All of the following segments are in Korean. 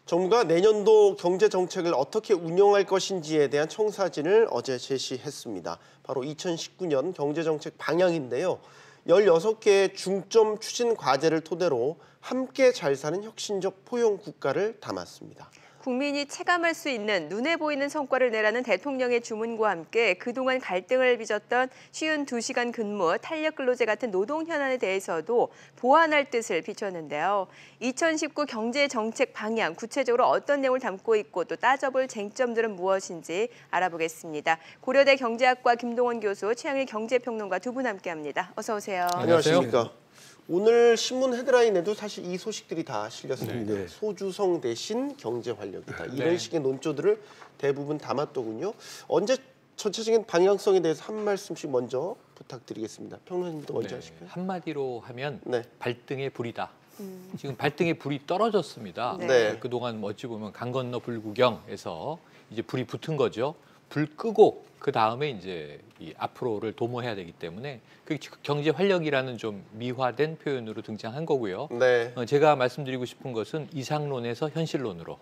정부가 내년도 경제 정책을 어떻게 운영할 것인지에 대한 청사진을 어제 제시했습니다. 바로 2019년 경제 정책 방향인데요. 16개의 중점 추진 과제를 토대로 함께 잘 사는 혁신적 포용 국가를 담았습니다. 국민이 체감할 수 있는 눈에 보이는 성과를 내라는 대통령의 주문과 함께 그동안 갈등을 빚었던 쉬운 2시간 근무, 탄력 근로제 같은 노동 현안에 대해서도 보완할 뜻을 비췄는데요. 2019 경제 정책 방향, 구체적으로 어떤 내용을 담고 있고 또 따져볼 쟁점들은 무엇인지 알아보겠습니다. 고려대 경제학과 김동원 교수, 최영일 경제평론가 두 분 함께합니다. 어서 오세요. 안녕하십니까. 오늘 신문 헤드라인에도 사실 이 소식들이 다 실렸습니다. 네. 소주성 대신 경제 활력이다. 이런 식의 논조들을 대부분 담았더군요. 언제 전체적인 방향성에 대해서 한 말씀씩 먼저 부탁드리겠습니다. 평론님도 먼저 하실까요? 한마디로 하면 네. 발등에 불이다. 지금 발등에 불이 떨어졌습니다. 네. 그동안 어찌 보면 강 건너 불구경에서 이제 불이 붙은 거죠. 불 끄고 그 다음에 이제 이 앞으로를 도모해야 되기 때문에 그 경제 활력이라는 좀 미화된 표현으로 등장한 거고요. 네. 제가 말씀드리고 싶은 것은 이상론에서 현실론으로.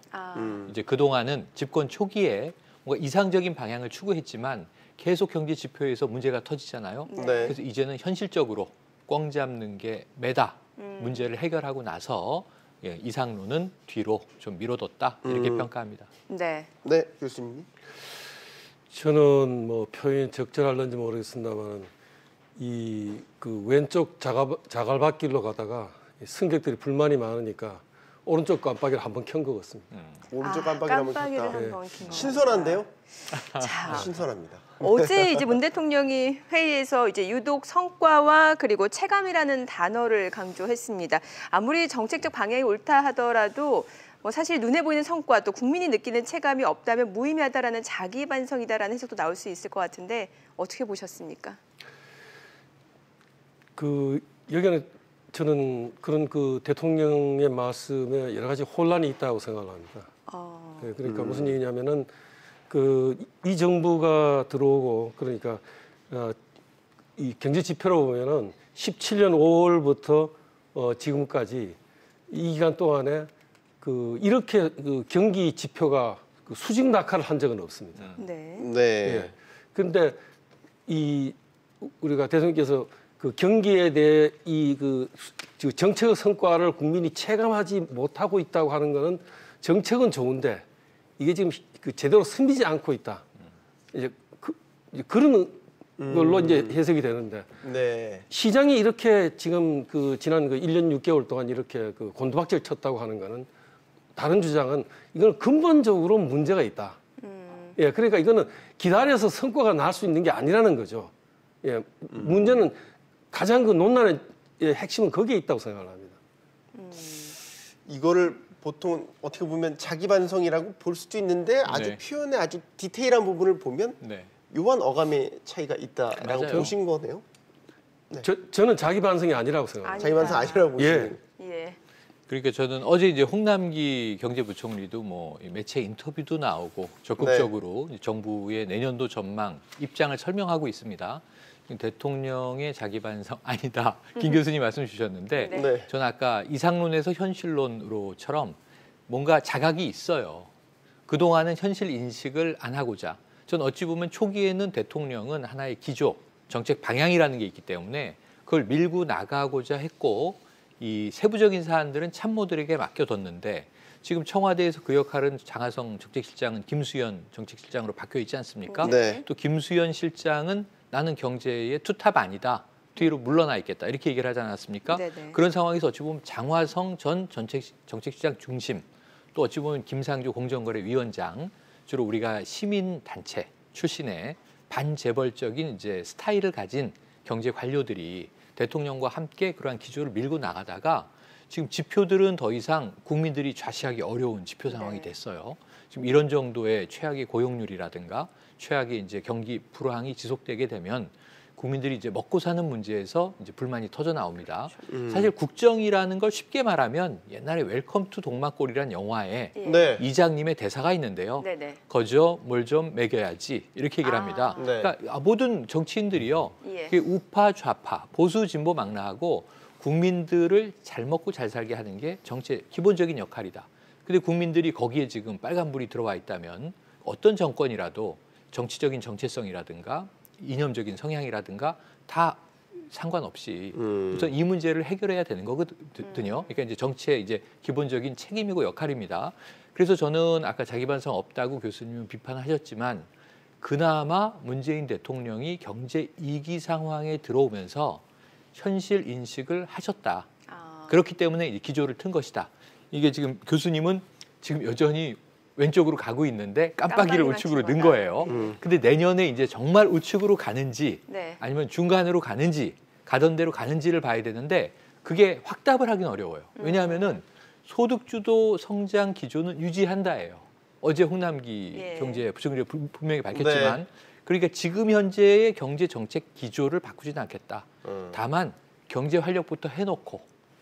이제 그 동안은 집권 초기에 뭔가 이상적인 방향을 추구했지만 계속 경제 지표에서 문제가 터지잖아요. 네. 그래서 이제는 현실적으로 꽝 잡는 게 매다. 문제를 해결하고 나서 이상론은 뒤로 좀 미뤄뒀다 이렇게 평가합니다. 네. 네, 교수님. 저는 뭐 표현이 적절할는지 모르겠습니다만 이 그 왼쪽 자갈밭길로 가다가 승객들이 불만이 많으니까 오른쪽 깜빡이를 한번 켠 것 같습니다. 오른쪽 깜빡이를 한번 깜빡이를 켰다. 한번 켠 신선한데요? 자, 신선합니다. 어제 이제 문 대통령이 회의에서 이제 유독 성과와 그리고 체감이라는 단어를 강조했습니다. 아무리 정책적 방향이 옳다 하더라도 뭐 사실 눈에 보이는 성과 또 국민이 느끼는 체감이 없다면 무의미하다라는 자기 반성이다라는 해석도 나올 수 있을 것 같은데 어떻게 보셨습니까? 그 여기는 저는 그런 그 대통령의 말씀에 여러 가지 혼란이 있다고 생각을 합니다. 네, 그러니까 무슨 얘기냐면은 그 이 정부가 들어오고 그러니까 이 경제 지표로 보면은 17년 5월부터 지금까지 이 기간 동안에 그 이렇게 그 경기 지표가 그 수직 낙하를 한 적은 없습니다. 네. 네. 예. 그런데 이 우리가 대통령께서 그 경기에 대해 이 그 정책 성과를 국민이 체감하지 못하고 있다고 하는 거는 정책은 좋은데 이게 지금 그 제대로 스미지 않고 있다. 이제 그런 걸로 이제 해석이 되는데 네. 시장이 이렇게 지금 그 지난 그 1년 6개월 동안 이렇게 그 곤두박질 쳤다고 하는 거는 다른 주장은 이건 근본적으로 문제가 있다. 예, 그러니까 이거는 기다려서 성과가 날 수 있는 게 아니라는 거죠. 예, 문제는 가장 그 논란의 핵심은 거기에 있다고 생각을 합니다. 이거를 보통 어떻게 보면 자기 반성이라고 볼 수도 있는데 아주 네. 표현의 아주 디테일한 부분을 보면 네. 요한 어감의 차이가 있다라고 맞아요. 보신 거네요. 네. 저는 자기 반성이 아니라고 생각합니다. 자기 반성 아니라고 보시는. 예. 그러니까 저는 어제 이제 홍남기 경제부총리도 뭐 매체 인터뷰도 나오고 적극적으로 정부의 내년도 전망 입장을 설명하고 있습니다. 대통령의 자기 반성 아니다. 김 교수님 말씀 주셨는데 네. 저는 아까 이상론에서 현실론으로처럼 뭔가 자각이 있어요. 그동안은 현실 인식을 안 하고자. 전 어찌 보면 초기에는 대통령은 하나의 기조, 정책 방향이라는 게 있기 때문에 그걸 밀고 나가고자 했고 이 세부적인 사안들은 참모들에게 맡겨뒀는데 지금 청와대에서 그 역할은 장하성 정책실장은 김수현 정책실장으로 바뀌어 있지 않습니까? 네. 또 김수현 실장은 나는 경제의 투탑 아니다. 뒤로 물러나 있겠다. 이렇게 얘기를 하지 않았습니까? 네네. 그런 상황에서 어찌 보면 장화성 전 정책실장 중심 또 어찌 보면 김상조 공정거래위원장 주로 우리가 시민단체 출신의 반재벌적인 이제 스타일을 가진 경제 관료들이 대통령과 함께 그러한 기조를 밀고 나가다가 지금 지표들은 더 이상 국민들이 좌시하기 어려운 지표 상황이 됐어요. 지금 이런 정도의 최악의 고용률이라든가 최악의 이제 경기 불황이 지속되게 되면 국민들이 이제 먹고 사는 문제에서 이제 불만이 터져 나옵니다. 사실 국정이라는 걸 쉽게 말하면 옛날에 웰컴 투 동막골이라는 영화에 네. 이장님의 대사가 있는데요. 네네. 거저 뭘 좀 먹여야지 이렇게 얘기를 합니다. 네. 그러니까 모든 정치인들이요. 예. 그게 우파 좌파 보수 진보 망라하고 국민들을 잘 먹고 잘 살게 하는 게 정치의 기본적인 역할이다. 근데 국민들이 거기에 지금 빨간불이 들어와 있다면 어떤 정권이라도 정치적인 정체성이라든가 이념적인 성향이라든가 다 상관없이 우선 이 문제를 해결해야 되는 거거든요. 그러니까 이제 정치의 이제 기본적인 책임이고 역할입니다. 그래서 저는 아까 자기 반성 없다고 교수님은 비판하셨지만 그나마 문재인 대통령이 경제 위기 상황에 들어오면서 현실 인식을 하셨다. 그렇기 때문에 이제 기조를 튼 것이다. 이게 지금 교수님은 지금 여전히 왼쪽으로 가고 있는데 깜빡이를 우측으로 넣은 거예요. 근데 내년에 이제 정말 우측으로 가는지 네. 아니면 중간으로 가는지 가던 대로 가는지를 봐야 되는데 그게 확답을 하긴 어려워요. 왜냐하면은 소득주도 성장 기조는 유지한다예요. 어제 홍남기 경제부총리 분명히 밝혔지만 네. 그러니까 지금 현재의 경제 정책 기조를 바꾸지는 않겠다. 다만 경제 활력부터 해놓고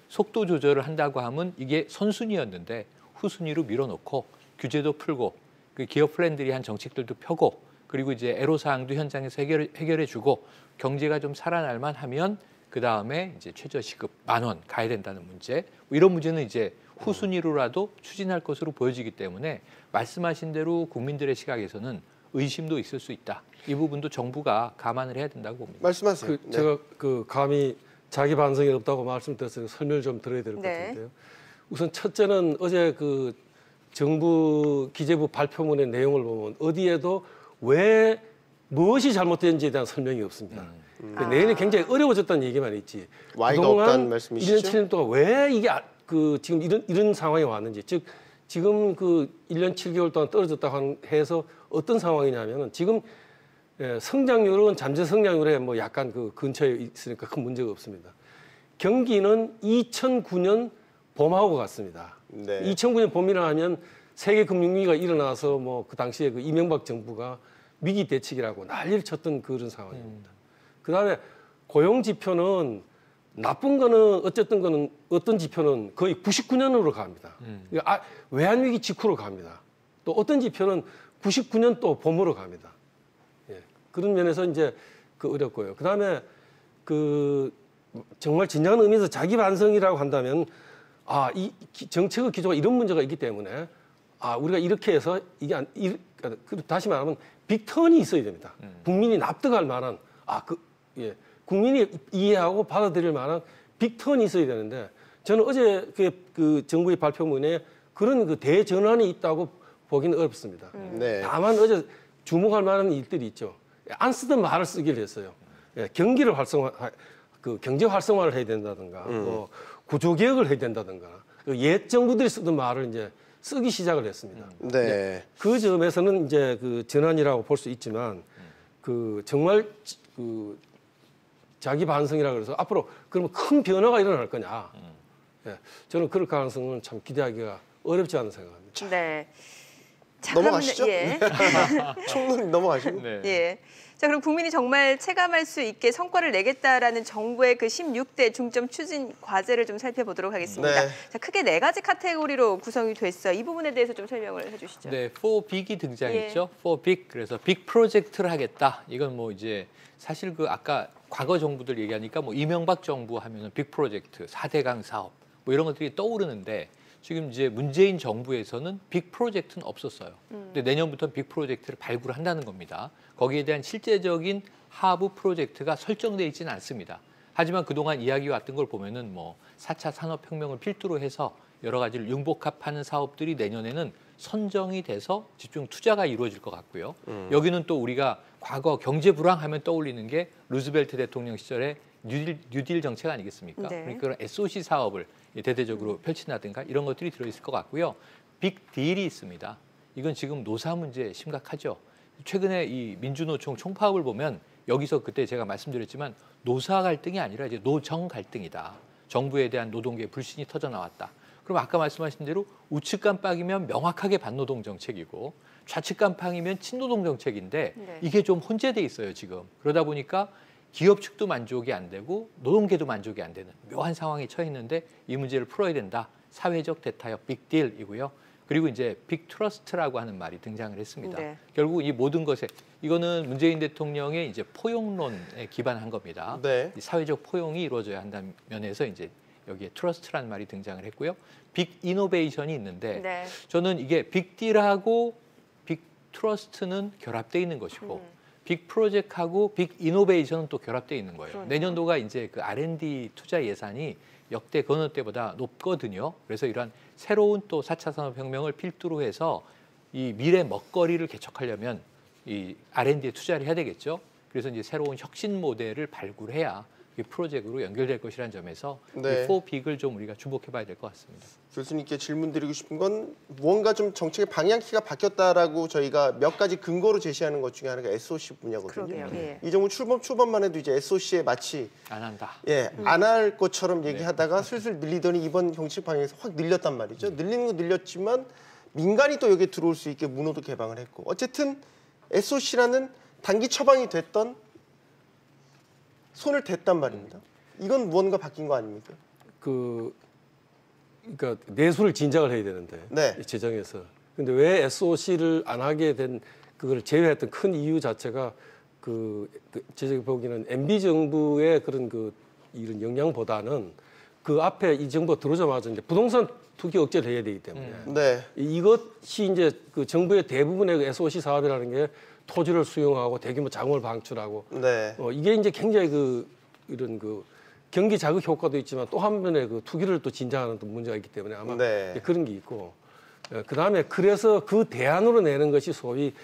속도 조절을 한다고 하면 이게 선순위였는데 후순위로 밀어놓고 규제도 풀고 그 기업 플랜들이 한 정책들도 펴고 그리고 이제 애로사항도 현장에서 해결해주고 경제가 좀 살아날만 하면 그 다음에 이제 최저시급 10,000원 가야 된다는 문제 뭐 이런 문제는 이제 후순위로라도 추진할 것으로 보여지기 때문에 말씀하신 대로 국민들의 시각에서는 의심도 있을 수 있다. 이 부분도 정부가 감안을 해야 된다고 봅니다. 말씀하세요. 네. 제가 감히 자기 반성이 없다고 말씀드렸어요. 설명을 좀 드려야 될 것 같은데요. 우선 첫째는 어제 정부 기재부 발표문의 내용을 보면 어디에도 왜 무엇이 잘못된지에 대한 설명이 없습니다. 내년이 굉장히 어려워졌다는 얘기만 있지. Y가 없다는 말씀이시죠? 1년 7년 동안 왜 이게 지금 이런 상황이 왔는지, 즉 지금 1년 7개월 동안 떨어졌다고 해서 어떤 상황이냐면은 지금 성장률은 잠재 성장률에 뭐 약간 근처에 있으니까 큰 문제가 없습니다. 경기는 2009년 봄하고 같습니다. 네. 2009년 봄이라 하면 세계 금융위기가 일어나서 뭐 그 당시에 이명박 정부가 위기 대책이라고 난리를 쳤던 그런 상황입니다. 그다음에 고용 지표는 나쁜 거는 어떤 지표는 거의 99년으로 갑니다. 외환위기 직후로 갑니다. 또 어떤 지표는 99년 또 봄으로 갑니다. 예. 그런 면에서 이제 어렵고요. 그다음에 정말 진정한 의미에서 자기 반성이라고 한다면 이 정책의 기조가 이런 문제가 있기 때문에 우리가 이렇게 해서 다시 말하면 빅턴이 있어야 됩니다. 국민이 납득할 만한 국민이 이해하고 받아들일 만한 빅턴이 있어야 되는데 저는 어제 정부의 발표문에 그런 대전환이 있다고 보기는 어렵습니다. 네. 다만 어제 주목할 만한 일들이 있죠. 안 쓰던 말을 쓰기를 했어요. 경제 활성화를 해야 된다든가, 뭐 구조 개혁을 해야 된다든가, 옛 정부들이 쓰던 말을 이제 쓰기 시작을 했습니다. 네. 그 점에서는 이제 전환이라고 볼 수 있지만 정말 자기 반성이라 그래서 앞으로 그러면 큰 변화가 일어날 거냐? 저는 그럴 가능성은 참 기대하기가 어렵지 않은 생각입니다. 네. 자, 넘어가시죠. 예. 총론님 넘어가시고. 네. 예. 자, 그럼 국민이 정말 체감할 수 있게 성과를 내겠다라는 정부의 16대 중점 추진 과제를 좀 살펴보도록 하겠습니다. 네. 자, 크게 4가지 카테고리로 구성이 됐어요. 이 부분에 대해서 좀 설명을 해주시죠. 네, 4빅이 등장했죠. 4빅. 그래서 빅 프로젝트를 하겠다. 이건 뭐 이제 사실 아까 과거 정부들 얘기하니까 뭐 이명박 정부 하면은 빅 프로젝트, 4대강 사업 뭐 이런 것들이 떠오르는데 지금 이제 문재인 정부에서는 빅 프로젝트는 없었어요. 근데 내년부터 빅 프로젝트를 발굴한다는 겁니다. 거기에 대한 실제적인 하부 프로젝트가 설정되어 있지는 않습니다. 하지만 그동안 이야기해왔던 걸 보면은 뭐 4차 산업혁명을 필두로 해서 여러 가지를 융복합하는 사업들이 내년에는 선정이 돼서 집중 투자가 이루어질 것 같고요. 여기는 또 우리가 과거 경제 불황하면 떠올리는 게 루즈벨트 대통령 시절에 뉴딜 정책 아니겠습니까? 네. 그러니까 그런 SOC 사업을 대대적으로 펼친다든가 이런 것들이 들어있을 것 같고요. 빅 딜이 있습니다. 이건 지금 노사 문제 심각하죠. 최근에 이 민주노총 총파업을 보면 여기서 그때 제가 말씀드렸지만 노사 갈등이 아니라 이제 노정 갈등이다. 정부에 대한 노동계의 불신이 터져 나왔다. 그럼 아까 말씀하신 대로 우측 깜빡이면 명확하게 반노동 정책이고 좌측 깜빡이면 친노동 정책인데 이게 좀 혼재돼 있어요 지금. 그러다 보니까 기업 측도 만족이 안 되고 노동계도 만족이 안 되는 묘한 상황에 처해 있는데 이 문제를 풀어야 된다. 사회적 대타협 빅딜이고요. 그리고 이제 빅 트러스트라고 하는 말이 등장을 했습니다. 네. 결국 이 모든 것에 이거는 문재인 대통령의 이제 포용론에 기반한 겁니다. 네. 이 사회적 포용이 이루어져야 한다는 면에서 이제 여기에 트러스트라는 말이 등장을 했고요. 빅 이노베이션이 있는데 네. 저는 이게 빅딜하고 빅 트러스트는 결합되어 있는 것이고 빅 프로젝트하고 빅 이노베이션은 또 결합되어 있는 거예요. 그러네요. 내년도가 이제 그 R&D 투자 예산이 역대 그 어느 때보다 높거든요. 그래서 이러한 새로운 또 4차 산업혁명을 필두로 해서 이 미래 먹거리를 개척하려면 이 R&D에 투자를 해야 되겠죠. 그래서 이제 새로운 혁신 모델을 발굴해야 이 프로젝트로 연결될 것이라는 점에서 네. 이 4빅을 좀 우리가 주목해봐야 될 것 같습니다. 교수님께 질문 드리고 싶은 건 무언가 좀 정책의 방향키가 바뀌었다라고 저희가 몇 가지 근거로 제시하는 것 중에 하나가 SOC 분야거든요. 그러게요. 예. 이 정부 출범 초반만 해도 이제 SOC에 마치 안 한다. 안 할 것처럼 얘기하다가 슬슬 밀리더니 이번 정책 방향에서 확 늘렸단 말이죠. 늘리는 건 늘렸지만 민간이 또 여기에 들어올 수 있게 문호도 개방을 했고 어쨌든 SOC라는 단기 처방이 됐던 손을 댔단 말입니다. 이건 무언가 바뀐 거 아닙니까? 그러니까 내수를 진작을 해야 되는데 네. 재정에서. 근데 왜 SOC를 안 하게 된 그걸 제외했던 큰 이유 자체가 제가 보기에는 MB 정부의 그런 이런 역량보다는 그 앞에 이 정부가 들어오자마자 이제 부동산 투기 억제를 해야 되기 때문에 네. 이것이 이제 그 정부의 대부분의 그 SOC 사업이라는 게 토지를 수용하고 대규모 자금을 방출하고 네. 이게 이제 굉장히 이런 경기 자극 효과도 있지만 또 한편에 투기를 또 진작하는 또 문제가 있기 때문에 아마 네. 그런 게 있고 그다음에 그래서 그 대안으로 내는 것이 소위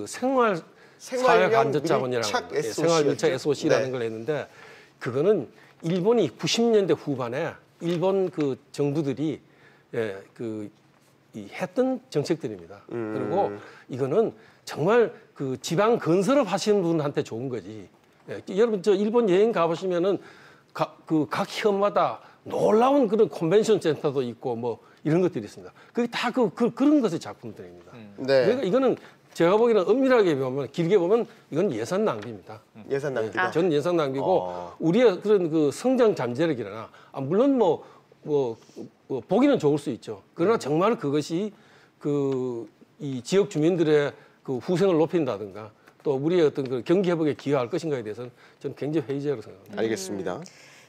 생활사회간접자본이라는 생활밀착 SOC라는 네. 걸 했는데 그거는 일본이 90년대 후반에 일본 정부들이 했던 정책들입니다. 그리고 이거는 정말 지방 건설업 하시는 분한테 좋은 거지. 여러분 일본 여행 가보시면은 각 현마다 놀라운 그런 컨벤션 센터도 있고 뭐 이런 것들이 있습니다. 그게 다 그런 것의 작품들입니다. 네. 그러니까 이거는 제가 보기에는 엄밀하게 보면 길게 보면 이건 예산 낭비입니다. 예산 낭비다. 저는 예산 낭비고 우리의 그런 성장 잠재력이나 물론 보기는 좋을 수 있죠. 그러나 정말 그것이 이 지역 주민들의 후생을 높인다든가 또 우리의 어떤 경기 회복에 기여할 것인가에 대해서는 저는 굉장히 회의적으로 생각합니다. 알겠습니다.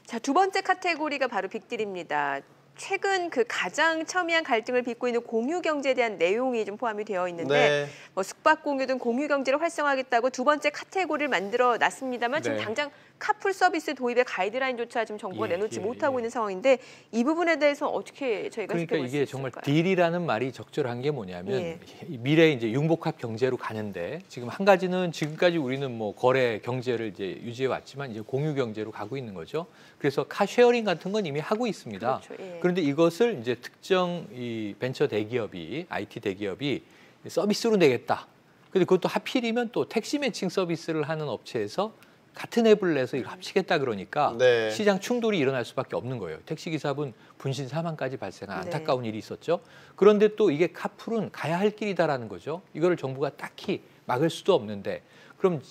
자, 두 번째 카테고리가 바로 빅딜입니다. 최근 가장 첨예한 갈등을 빚고 있는 공유 경제에 대한 내용이 좀 포함이 되어 있는데 네. 숙박 공유 등 공유 경제를 활성화하겠다고 두 번째 카테고리를 만들어 놨습니다만 지금 네. 당장 카풀 서비스 도입의 가이드라인조차 지금 정부가 내놓지 못하고 있는 상황인데 이 부분에 대해서 어떻게 저희가 그러니까 지켜볼 수 이게 있을까요? 정말 딜이라는 말이 적절한 게 뭐냐면 미래 이제 융복합 경제로 가는데 지금 한 가지는 지금까지 우리는 거래 경제를 이제 유지해 왔지만 이제 공유 경제로 가고 있는 거죠. 그래서 카쉐어링 같은 건 이미 하고 있습니다. 그렇죠, 예. 그런데 이것을 이제 특정 이 벤처 대기업이 IT 대기업이 서비스로 내겠다. 근데 그것도 하필이면 또 택시 매칭 서비스를 하는 업체에서 같은 앱을 내서 이걸 합치겠다 그러니까 네. 시장 충돌이 일어날 수밖에 없는 거예요. 택시기사분 분신 사망까지 발생한 안타까운 일이 있었죠. 그런데 또 이게 카풀은 가야 할 길이다라는 거죠. 이거를 정부가 딱히 막을 수도 없는데 그럼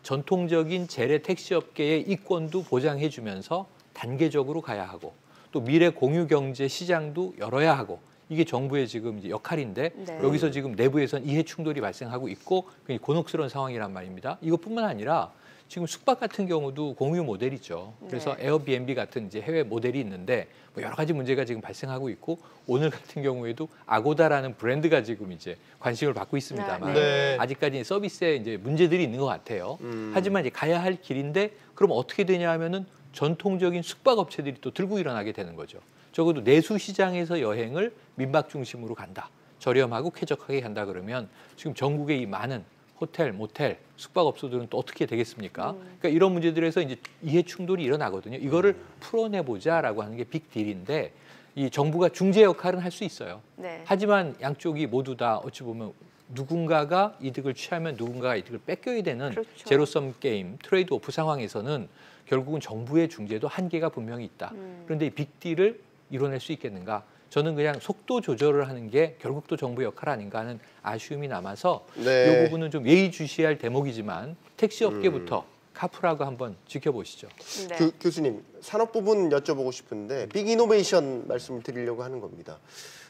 전통적인 재래 택시업계의 이권도 보장해 주면서 단계적으로 가야 하고 또 미래 공유 경제 시장도 열어야 하고 이게 정부의 지금 이제 역할인데 여기서 지금 내부에선 이해 충돌이 발생하고 있고 굉장히 곤혹스러운 상황이란 말입니다. 이것뿐만 아니라 지금 숙박 같은 경우도 공유 모델이죠. 그래서 에어비앤비 같은 이제 해외 모델이 있는데 여러 가지 문제가 지금 발생하고 있고 오늘 같은 경우에도 아고다라는 브랜드가 지금 이제 관심을 받고 있습니다만 네. 아직까지 서비스에 이제 문제들이 있는 것 같아요. 하지만 이제 가야 할 길인데 그럼 어떻게 되냐 하면은 전통적인 숙박 업체들이 또 들고 일어나게 되는 거죠. 적어도 내수 시장에서 여행을 민박 중심으로 간다. 저렴하고 쾌적하게 간다 그러면 지금 전국의 이 많은 호텔, 모텔, 숙박업소들은 또 어떻게 되겠습니까? 그러니까 이런 문제들에서 이제 이해 충돌이 일어나거든요. 이거를 풀어내보자라고 하는 게 빅딜인데 이 정부가 중재 역할은 할 수 있어요. 네. 하지만 양쪽이 모두 다 어찌 보면 누군가가 이득을 취하면 누군가가 이득을 뺏겨야 되는 그렇죠. 제로섬 게임, 트레이드 오프 상황에서는 결국은 정부의 중재도 한계가 분명히 있다. 그런데 이 빅딜을 이뤄낼 수 있겠는가? 저는 그냥 속도 조절을 하는 게 결국 또 정부의 역할 아닌가 하는 아쉬움이 남아서 네. 이 부분은 좀 예의주시할 대목이지만 택시업계부터 카풀하고 한번 지켜보시죠. 네. 교수님, 산업 부분 여쭤보고 싶은데 빅 이노베이션 말씀을 드리려고 하는 겁니다.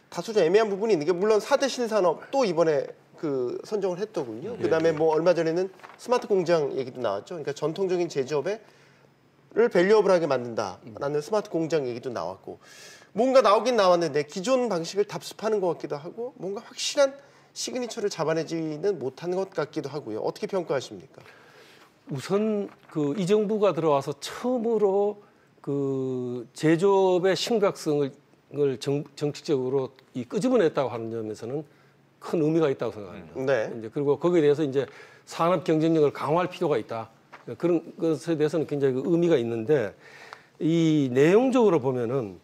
다소 좀 애매한 부분이 있는 게 물론 4대 신산업 또 이번에 선정을 했더군요. 그다음에 얼마 전에는 스마트 공장 얘기도 나왔죠. 그러니까 전통적인 제조업에 밸류어블하게 만든다라는 스마트 공장 얘기도 나왔고 뭔가 나오긴 나왔는데 기존 방식을 답습하는 것 같기도 하고 뭔가 확실한 시그니처를 잡아내지는 못하는 것 같기도 하고요. 어떻게 평가하십니까? 우선 그 이 정부가 들어와서 처음으로 그 제조업의 심각성을 정책적으로 끄집어냈다고 하는 점에서는 큰 의미가 있다고 생각합니다. 네. 이제 그리고 거기에 대해서 이제 산업 경쟁력을 강화할 필요가 있다. 그런 것에 대해서는 굉장히 그 의미가 있는데 이 내용적으로 보면은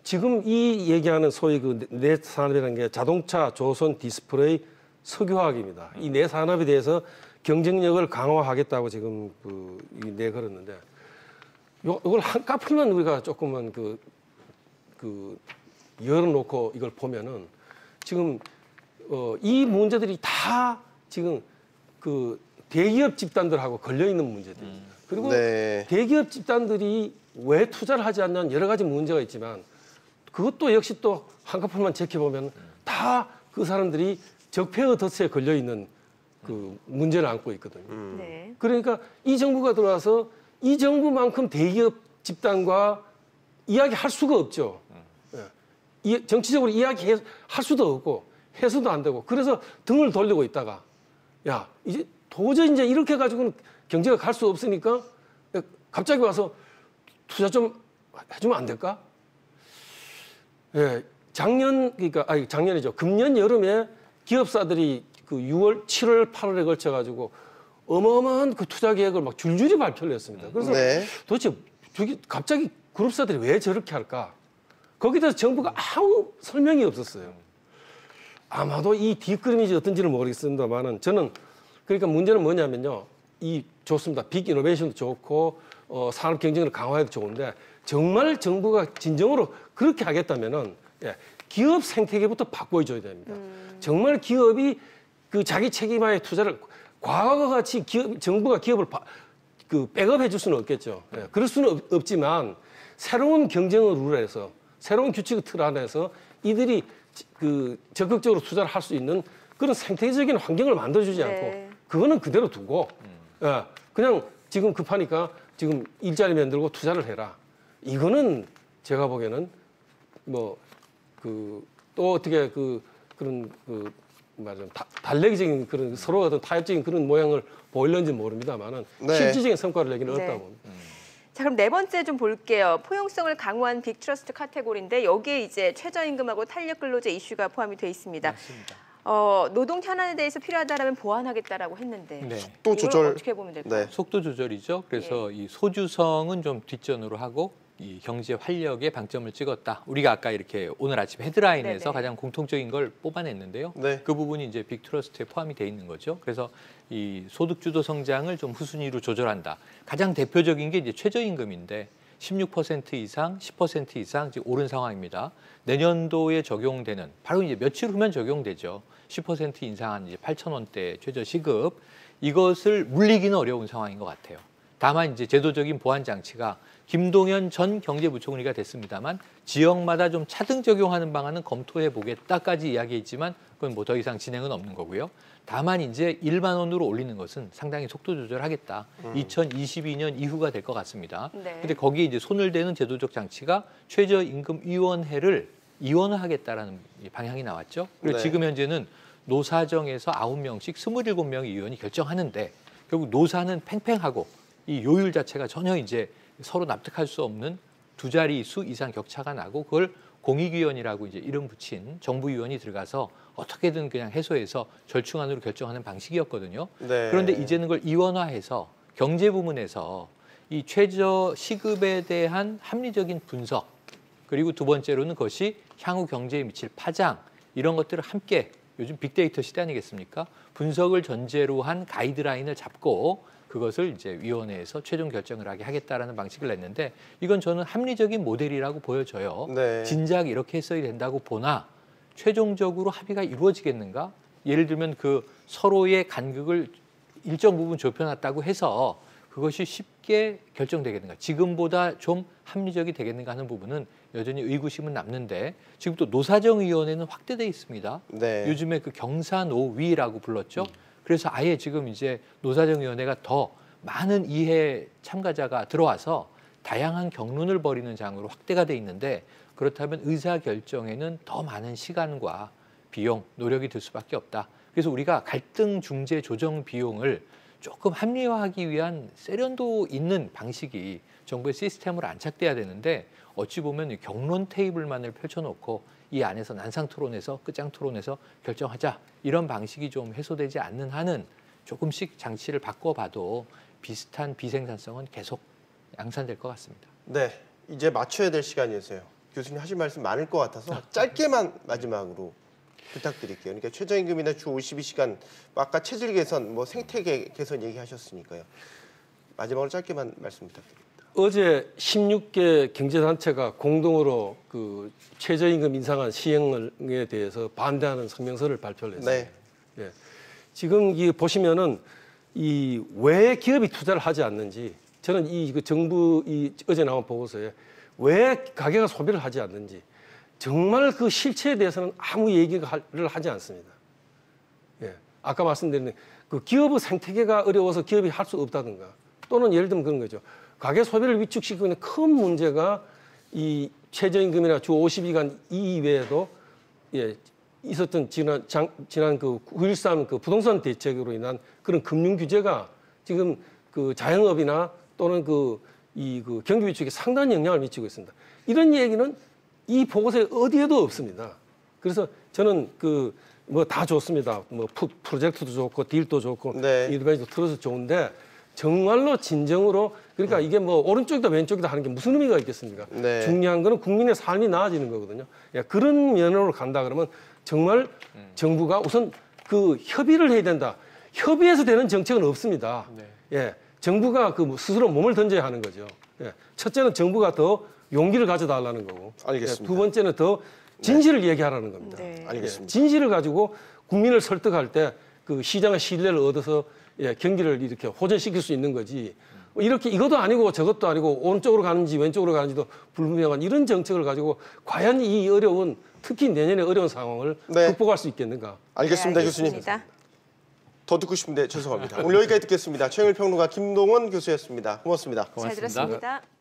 지금 이 얘기하는 소위 그 네 산업이라는 게 자동차, 조선, 디스플레이, 석유화학입니다. 이 네 산업에 대해서 경쟁력을 강화하겠다고 지금 내걸었는데 이걸 한꺼풀만 우리가 조금만 열어놓고 이걸 보면은 지금 이 문제들이 다 지금 그 대기업 집단들하고 걸려 있는 문제들입니다. 그리고 네. 대기업 집단들이 왜 투자를 하지 않는 여러 가지 문제가 있지만 그것도 역시 또 한꺼풀만 지켜보면 다 그 사람들이 적폐의 덫에 걸려 있는 그 문제를 안고 있거든요. 네. 그러니까 이 정부가 들어와서 이 정부만큼 대기업 집단과 이야기할 수가 없죠. 예. 정치적으로 이야기할 수도 없고 해서도 안 되고 그래서 등을 돌리고 있다가 야 이제 도저히 이제 이렇게 가지고는 경제가 갈 수 없으니까 갑자기 와서 투자 좀 해주면 안 될까? 예, 작년이죠. 금년 여름에 기업사들이 그 6월, 7월, 8월에 걸쳐 가지고 어마어마한 그 투자 계획을 막 줄줄이 발표를 했습니다. 그래서 네. 도대체 갑자기 그룹사들이 왜 저렇게 할까? 거기에 대해서 정부가 아무 설명이 없었어요. 아마도 이 뒷그림이 어떤지는 모르겠습니다만은 저는 그러니까 문제는 뭐냐면요. 좋습니다. 빅 이노베이션도 좋고 산업 경쟁을 강화해도 좋은데 정말 정부가 진정으로 그렇게 하겠다면은 기업 생태계부터 바꿔줘야 됩니다. 정말 기업이 그 자기 책임하에 투자를 과거와 같이 정부가 기업을 백업해 줄 수는 없겠죠. 그럴 수는 없지만 새로운 경쟁의 룰에서 새로운 규칙의 틀 안에서 이들이 그 적극적으로 투자를 할 수 있는 그런 생태계적인 환경을 만들어주지 않고 그거는 그대로 두고 그냥 지금 급하니까 지금 일자리 만들고 투자를 해라. 이거는 제가 보기에는 또 어떻게 그런 말하자면 달래기적인 그런 서로 어떤 타협적인 그런 모양을 보일는지 모릅니다만은 네. 실질적인 성과를 내기는 네. 어렵다고 봅니다. 자, 그럼 네 번째 좀 볼게요. 포용성을 강화한 빅트러스트 카테고리인데 여기에 이제 최저임금하고 탄력 근로제 이슈가 포함이 돼 있습니다. 맞습니다. 노동 현안에 대해서 필요하다라면 보완하겠다라고 했는데 네. 또 이걸 조절. 어떻게 보면 될까요? 네. 속도 조절이죠. 그래서 이 소주성은 좀 뒷전으로 하고 이 경제 활력에 방점을 찍었다. 우리가 아까 이렇게 오늘 아침 헤드라인에서 네네. 가장 공통적인 걸 뽑아냈는데요. 네. 그 부분이 이제 빅트러스트에 포함이 돼 있는 거죠. 그래서 이 소득 주도 성장을 좀 후순위로 조절한다. 가장 대표적인 게 이제 최저임금인데 16% 이상, 10% 이상 지금 오른 상황입니다. 내년도에 적용되는 바로 이제 며칠 후면 적용되죠. 10% 인상한 이제 8,000원대 최저 시급 이것을 물리기는 어려운 상황인 것 같아요. 다만 이제 제도적인 보완 장치가 김동연 전 경제부총리가 됐습니다만 지역마다 좀 차등 적용하는 방안은 검토해 보겠다까지 이야기했지만 그건 뭐 더 이상 진행은 없는 거고요. 다만 이제 1만 원으로 올리는 것은 상당히 속도 조절하겠다. 2022년 이후가 될 것 같습니다. 네. 근데 거기에 이제 손을 대는 제도적 장치가 최저임금위원회를 이원화하겠다라는 방향이 나왔죠. 그리고 네. 지금 현재는 노사정에서 9명씩 27명의 의원이 결정하는데 결국 노사는 팽팽하고 이 요율 자체가 전혀 이제 서로 납득할 수 없는 두 자리 수 이상 격차가 나고 그걸 공익위원이라고 이제 이름 붙인 정부위원이 들어가서 어떻게든 그냥 해소해서 절충안으로 결정하는 방식이었거든요. 네. 그런데 이제는 그걸 이원화해서 경제 부문에서 이 최저 시급에 대한 합리적인 분석 그리고 두 번째로는 그것이 향후 경제에 미칠 파장 이런 것들을 함께 요즘 빅데이터 시대 아니겠습니까? 분석을 전제로 한 가이드라인을 잡고 그것을 이제 위원회에서 최종 결정을 하겠다라는 방식을 냈는데 이건 저는 합리적인 모델이라고 보여져요. 네. 진작 이렇게 했어야 된다고 보나 최종적으로 합의가 이루어지겠는가? 예를 들면 그 서로의 간극을 일정 부분 좁혀놨다고 해서 그것이 쉽게 결정되겠는가? 지금보다 좀 합리적이 되겠는가 하는 부분은 여전히 의구심은 남는데 지금 또 노사정위원회는 확대돼 있습니다. 네. 요즘에 그 경사노위라고 불렀죠. 그래서 아예 지금 이제 노사정위원회가 더 많은 이해 참가자가 들어와서 다양한 경론을 벌이는 장으로 확대가 돼 있는데 그렇다면 의사 결정에는 더 많은 시간과 비용, 노력이 들 수밖에 없다. 그래서 우리가 갈등 중재 조정 비용을 조금 합리화하기 위한 세련도 있는 방식이 정부의 시스템으로 안착돼야 되는데 어찌 보면 경론 테이블만을 펼쳐놓고 이 안에서 난상 토론에서 끝장 토론에서 결정하자 이런 방식이 좀 해소되지 않는 한은 조금씩 장치를 바꿔봐도 비슷한 비생산성은 계속 양산될 것 같습니다. 네, 이제 맞춰야 될 시간이어서요. 교수님 하실 말씀 많을 것 같아서 짧게만 마지막으로 부탁드릴게요. 그러니까 최저임금이나 주 52시간, 아까 체질 개선, 뭐 생태계 개선 얘기하셨으니까요. 마지막으로 짧게만 말씀 부탁드립니다. 어제 16개 경제단체가 공동으로 그 최저임금 인상안 시행에 대해서 반대하는 성명서를 발표를 했습니다. 네. 예. 지금 이 보시면은 이 왜 기업이 투자를 하지 않는지, 저는 이 그 정부 이 어제 나온 보고서에 왜 가게가 소비를 하지 않는지 정말 그 실체에 대해서는 아무 얘기를 하지 않습니다. 예. 아까 말씀드린 그 기업의 생태계가 어려워서 기업이 할 수 없다든가, 또는 예를 들면 그런 거죠. 가계 소비를 위축시키고 있는 큰 문제가 이 최저임금이나 주 52시간 이외에도 예, 있었던 지난 그 9.13 그 부동산 대책으로 인한 그런 금융 규제가 지금 그 자영업이나 또는 그 경기 위축에 상당한 영향을 미치고 있습니다. 이런 얘기는 이 보고서에 어디에도 없습니다. 그래서 저는 그 뭐 다 좋습니다. 뭐 프로젝트도 좋고 딜도 좋고 네. 이런 가지도 들어서 좋은데 정말로 진정으로 그러니까 이게 뭐 오른쪽이다 왼쪽이다 하는 게 무슨 의미가 있겠습니까? 네. 중요한 거는 국민의 삶이 나아지는 거거든요. 예, 그런 면으로 간다 그러면 정말 정부가 우선 그 협의를 해야 된다. 협의해서 되는 정책은 없습니다. 네. 예, 정부가 그 스스로 몸을 던져야 하는 거죠. 예, 첫째는 정부가 더 용기를 가져달라는 거고, 알겠습니다. 예, 두 번째는 더 진실을 얘기하라는 겁니다. 네. 알겠습니다. 예, 진실을 가지고 국민을 설득할 때 그 시장의 신뢰를 얻어서 예, 경기를 이렇게 호전시킬 수 있는 거지. 이렇게 이것도 아니고 저것도 아니고 오른쪽으로 가는지 왼쪽으로 가는지도 불분명한 이런 정책을 가지고 과연 이 어려운 특히 내년의 어려운 상황을 네. 극복할 수 있겠는가? 알겠습니다, 네, 교수님. 알겠습니다. 더 듣고 싶은데 죄송합니다. 오늘 여기까지 듣겠습니다. 최영일 평론가 김동원 교수였습니다. 고맙습니다. 잘 고맙습니다. 들었습니다.